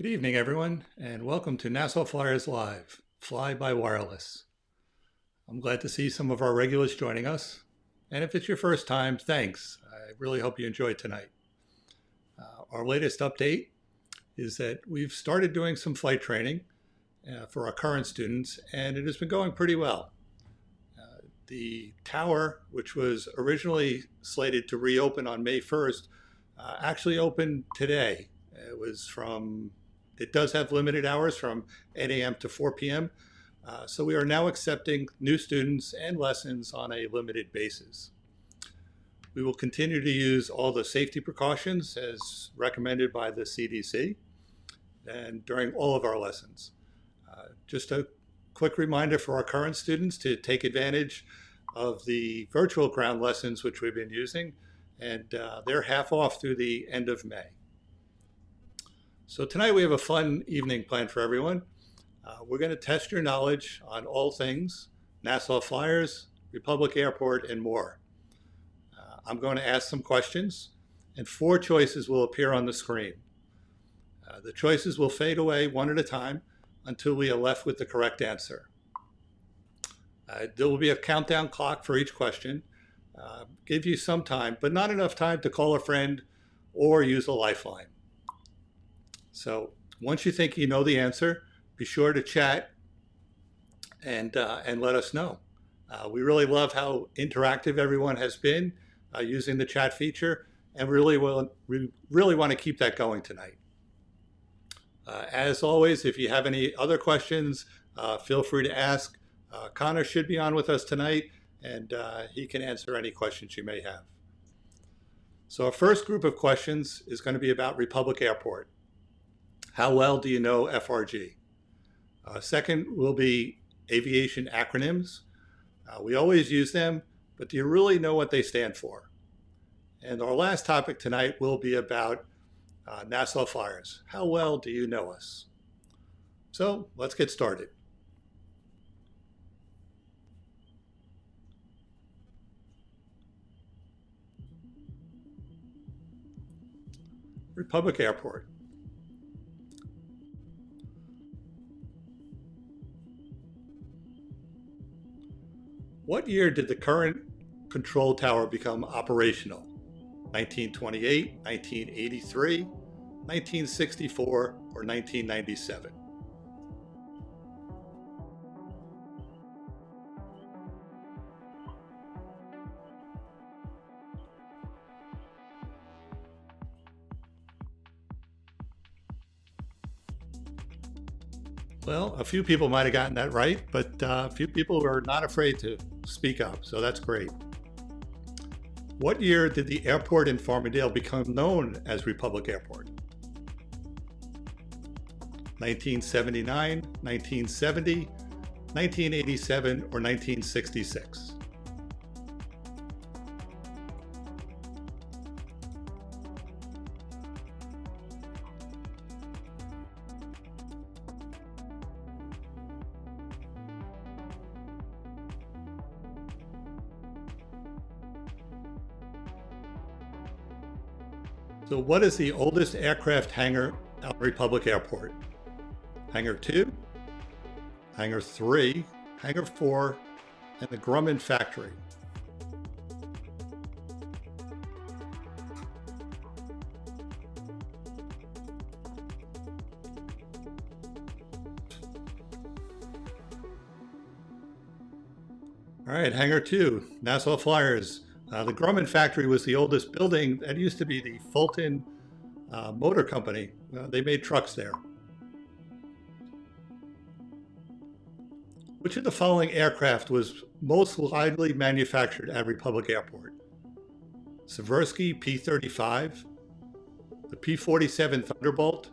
Good evening, everyone, and welcome to Nassau Flyers Live, Fly by Wireless. I'm glad to see some of our regulars joining us, and if it's your first time, thanks. I really hope you enjoyed tonight. Our latest update is that we've started doing some flight training for our current students, and it has been going pretty well. The tower, which was originally slated to reopen on May 1st, actually opened today. It does have limited hours from 8 a.m. to 4 p.m. So we are now accepting new students and lessons on a limited basis. We will continue to use all the safety precautions as recommended by the CDC and during all of our lessons. Just a quick reminder for our current students to take advantage of the virtual ground lessons which we've been using, and they're half off through the end of May. So tonight we have a fun evening planned for everyone. We're going to test your knowledge on all things Nassau Flyers, Republic Airport, and more. I'm going to ask some questions, and 4 choices will appear on the screen. The choices will fade away one at a time until we are left with the correct answer. There will be a countdown clock for each question. Give you some time, but not enough time to call a friend or use a lifeline. So once you think you know the answer, be sure to chat and let us know. We really love how interactive everyone has been using the chat feature, and we really want to keep that going tonight. As always, if you have any other questions, feel free to ask. Connor should be on with us tonight, and he can answer any questions you may have. So our first group of questions is going to be about Republic Airport. How well do you know FRG? Second will be aviation acronyms. We always use them, but do you really know what they stand for? And our last topic tonight will be about Nassau Flyers. How well do you know us? So let's get started. Republic Airport. What year did the current control tower become operational? 1928, 1983, 1964, or 1997? Well, a few people might have gotten that right, but a few people were not afraid to speak up, so that's great. What year did the airport in Farmingdale become known as Republic Airport? 1979, 1970, 1987, or 1966? So what is the oldest aircraft hangar at Republic Airport? Hangar 2, Hangar 3, Hangar 4, and the Grumman factory. All right, Hangar 2, Nassau Flyers. The Grumman factory was the oldest building. That used to be the Fulton Motor Company. They made trucks there. Which of the following aircraft was most widely manufactured at Republic Airport? Seversky P-35, the P-47 Thunderbolt,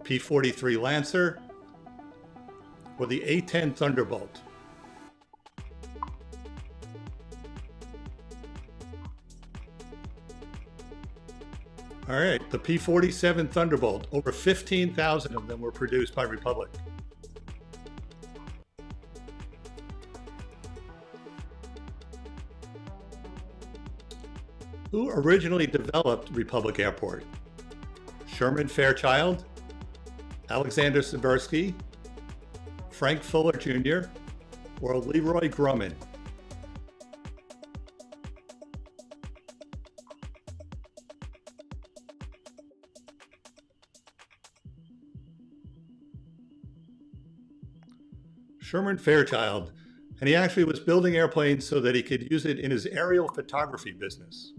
P-43 Lancer, or the A-10 Thunderbolt? All right, the P-47 Thunderbolt. Over 15,000 of them were produced by Republic. Who originally developed Republic Airport? Sherman Fairchild, Alexander Seversky, Frank Fuller Jr., or Leroy Grumman? Sherman Fairchild, and he actually was building airplanes so that he could use it in his aerial photography business.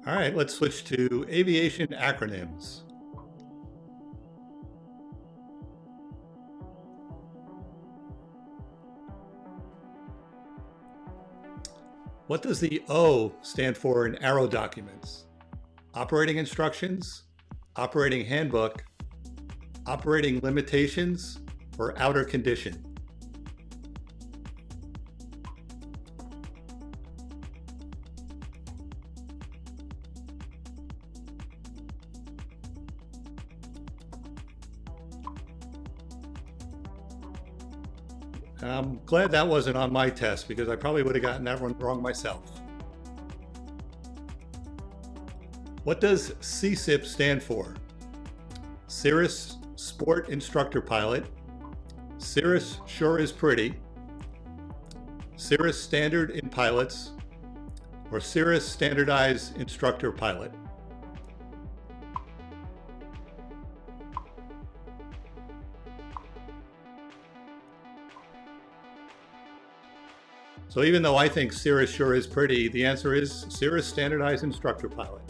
All right, let's switch to aviation acronyms. What does the O stand for in ARROW documents? Operating instructions, operating handbook, operating limitations, or outer condition? I'm glad that wasn't on my test because I probably would have gotten that one wrong myself. What does CSIP stand for? Cirrus Sport Instructor Pilot, Cirrus Sure is Pretty, Cirrus Standard in Pilots, or Cirrus Standardized Instructor Pilot? So even though I think Cirrus Sure is Pretty, the answer is Cirrus Standardized Instructor Pilot.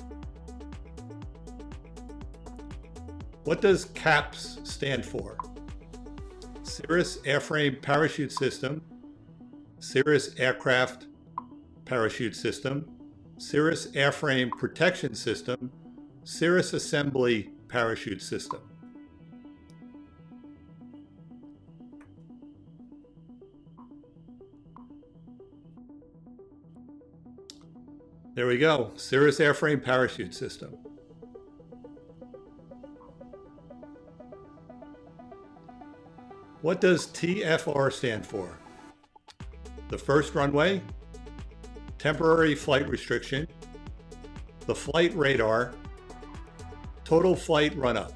What does CAPS stand for? Cirrus Airframe Parachute System, Cirrus Aircraft Parachute System, Cirrus Airframe Protection System, Cirrus Assembly Parachute System. There we go, Cirrus Airframe Parachute System. What does TFR stand for? The first runway, temporary flight restriction, the flight radar, total flight run-up.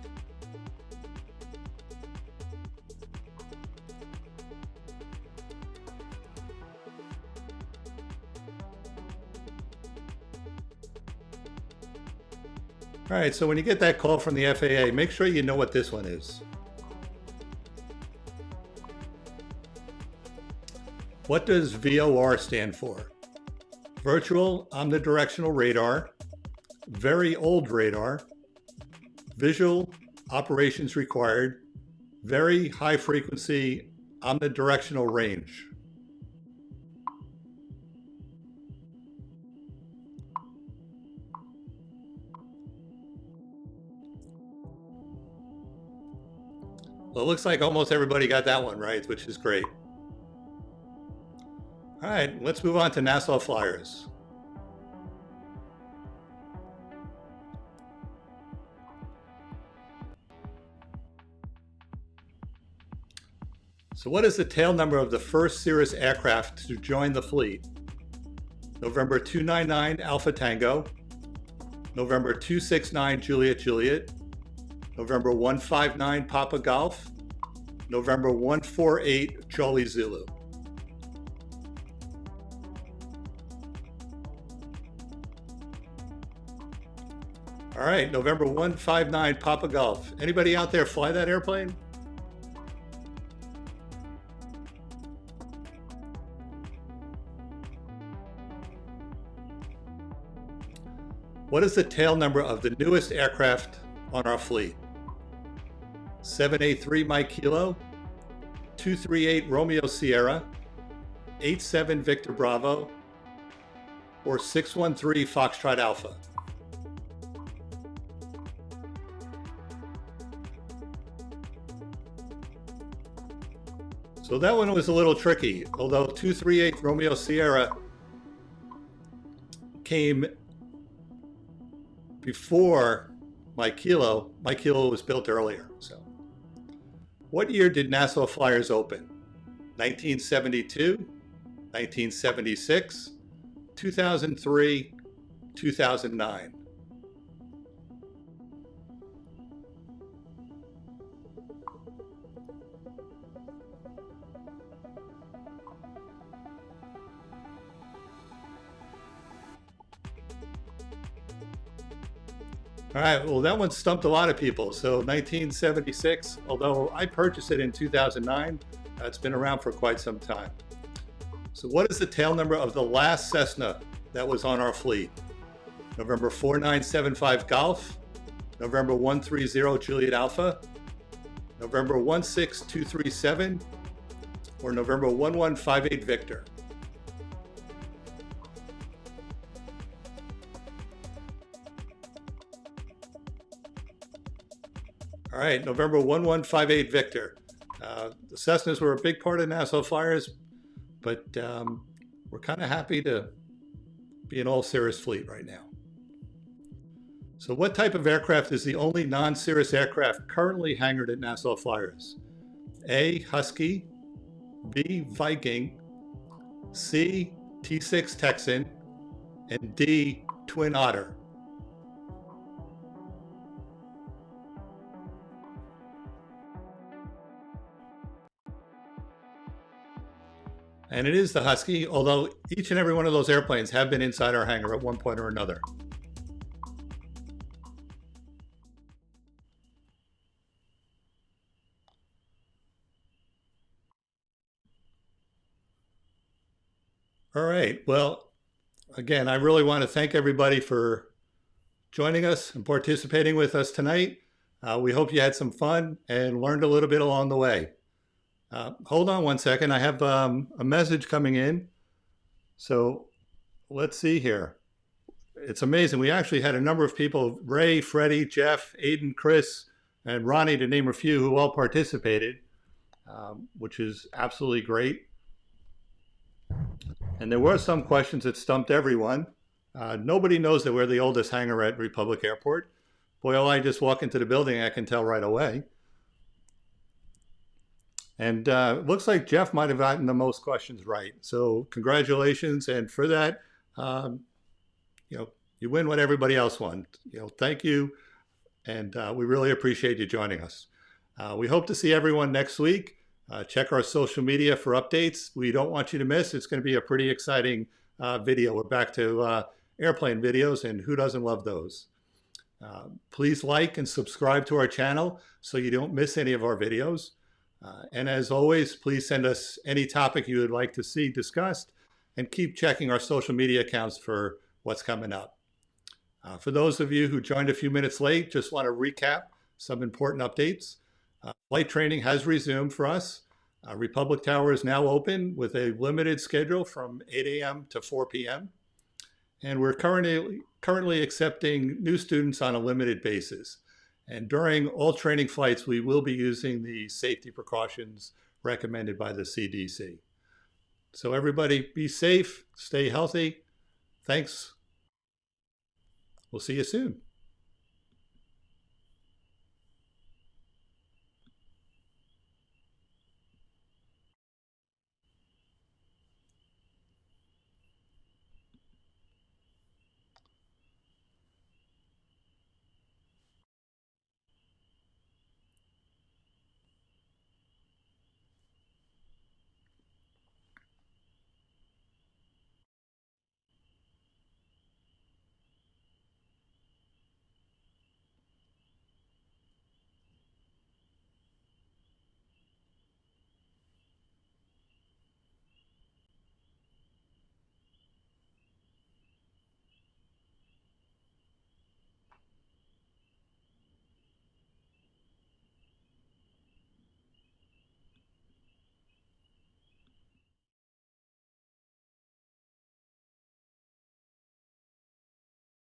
All right, so when you get that call from the FAA, make sure you know what this one is. What does VOR stand for? Virtual Omnidirectional Radar, Very Old Radar, Visual Operations Required, Very High Frequency Omnidirectional Range. Well, it looks like almost everybody got that one right, which is great. All right, let's move on to Nassau Flyers. So what is the tail number of the first Cirrus aircraft to join the fleet? November 299 Alpha Tango, November 269 Juliet Juliet, November 159 Papa Golf, November 148 Charlie Zulu. All right, November 159 Papa Golf. Anybody out there fly that airplane? What is the tail number of the newest aircraft on our fleet? 783 Mike Kilo, 238 Romeo Sierra, 87 Victor Bravo, or 613 Foxtrot Alpha? So that one was a little tricky, although 238 Romeo Sierra came before Mike Kilo. Mike Kilo was built earlier. So, what year did Nassau Flyers open? 1972, 1976, 2003, 2009. All right, well, that one stumped a lot of people. So 1976, although I purchased it in 2009, it's been around for quite some time. So what is the tail number of the last Cessna that was on our fleet? November 4975 Golf, November 130 Juliet Alpha, November 16237, or November 1158 Victor? All right, November 1158 Victor. The Cessnas were a big part of Nassau Flyers, but we're kind of happy to be an all-Cirrus fleet right now. So what type of aircraft is the only non-Cirrus aircraft currently hangared at Nassau Flyers? A, Husky, B, Viking, C, T6 Texan, and D, Twin Otter. And it is the Husky, although each and every one of those airplanes have been inside our hangar at one point or another. All right, well, again, I really want to thank everybody for joining us and participating with us tonight. We hope you had some fun and learned a little bit along the way. Hold on one second. I have a message coming in. So let's see here. It's amazing. We actually had a number of people, Ray, Freddie, Jeff, Aiden, Chris, and Ronnie, to name a few, who all participated, which is absolutely great. And there were some questions that stumped everyone. Nobody knows that we're the oldest hangar at Republic Airport. Boy, I just walk into the building, I can tell right away. And it looks like Jeff might have gotten the most questions right. So congratulations. And for that, you win what everybody else won. Thank you. And we really appreciate you joining us. We hope to see everyone next week. Check our social media for updates. We don't want you to miss. It's going to be a pretty exciting video. We're back to airplane videos, and who doesn't love those? Please like and subscribe to our channel so you don't miss any of our videos. And as always, please send us any topic you would like to see discussed, and keep checking our social media accounts for what's coming up. For those of you who joined a few minutes late, just want to recap some important updates. Flight training has resumed for us. Republic Tower is now open with a limited schedule from 8 a.m. to 4 p.m. And we're currently accepting new students on a limited basis. And during all training flights, we will be using the safety precautions recommended by the CDC. So everybody be safe, stay healthy. Thanks. We'll see you soon.